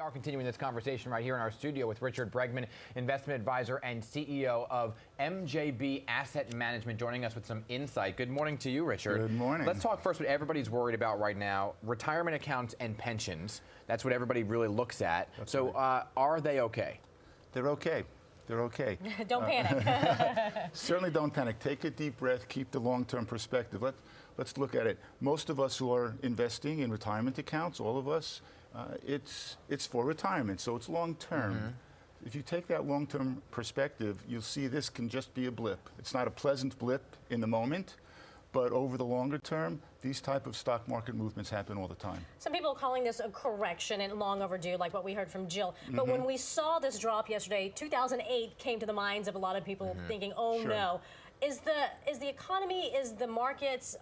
are continuing this conversation right here in our studio with Richard Bregman, investment advisor and CEO of MJB Asset Management, joining us with some insight. Good morning to you, Richard. Good morning. Let's talk first what everybody's worried about right now, retirement accounts and pensions. That's what everybody really looks at. Are they okay? They're okay. They're okay. Don't panic. Certainly don't panic. Take a deep breath. Keep the long-term perspective. Let's look at it. Most of us who are investing in retirement accounts, all of us, it's for retirement, so it's long-term. Mm-hmm. If you take that long-term perspective, you'll see this can just be a blip. It's not a pleasant blip in the moment, but over the longer term, these type of stock market movements happen all the time. Some people are calling this a correction and long overdue, like what we heard from Jill. But when we saw this drop yesterday, 2008 came to the minds of a lot of people thinking, oh no. Is the economy, is the markets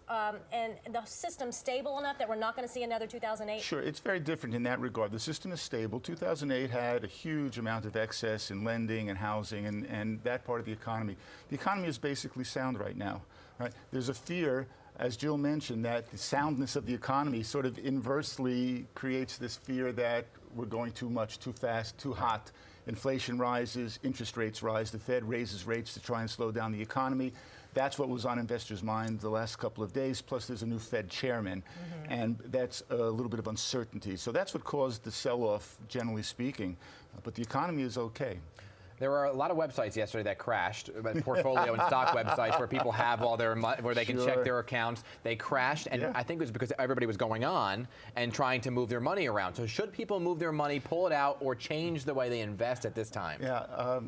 and the system stable enough that we're not going to see another 2008? Sure, it's very different in that regard. The system is stable. 2008 had a huge amount of excess in lending and housing and that part of the economy. The economy is basically sound right now. Right? There's a fear, as Jill mentioned, that the soundness of the economy sort of inversely creates this fear that we're going too much, too fast, too hot. Inflation rises, interest rates rise, the Fed raises rates to try and slow down the economy. That's what was on investors' minds the last couple of days, plus there's a new Fed chairman, and that's a little bit of uncertainty. So that's what caused the sell-off, generally speaking, but the economy is okay. There were a lot of websites yesterday that crashed, portfolio and stock websites where people have all their money, where they can check their accounts. They crashed, and I think it was because everybody was going on and trying to move their money around. So should people move their money, pull it out, or change the way they invest at this time? Yeah.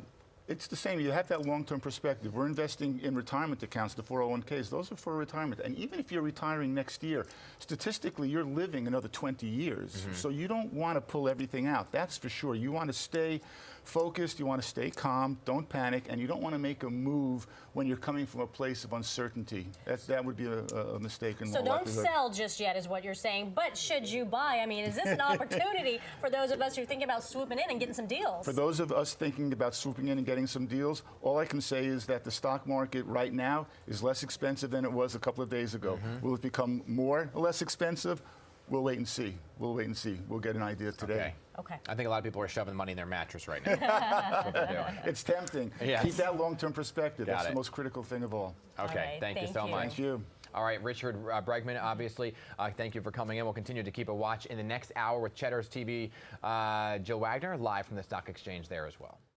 It's the same. You have that long-term perspective. We're investing in retirement accounts, the 401ks. Those are for retirement. And even if you're retiring next year, statistically, you're living another 20 years. So you don't want to pull everything out. That's for sure. You want to stay focused. You want to stay calm. Don't panic. And you don't want to make a move when you're coming from a place of uncertainty. That would be a mistake. In so don't sell just yet is what you're saying. But should you buy? I mean, is this an opportunity for those of us who are thinking about swooping in and getting some deals? For those of us thinking about swooping in and getting some deals, all I can say is that the stock market right now is less expensive than it was a couple of days ago. Will it become more or less expensive? We'll wait and see. We'll wait and see. We'll get an idea today. Okay. I think a lot of people are shoving money in their mattress right now. That's what they're doing. It's tempting. Yes. Keep that long-term perspective. That's the most critical thing of all. Okay. Right. Thank you so much. Thank you. All right, Richard Bregman, obviously, thank you for coming in. We'll continue to keep a watch in the next hour with Cheddar's TV. Jill Wagner, live from the stock exchange there as well.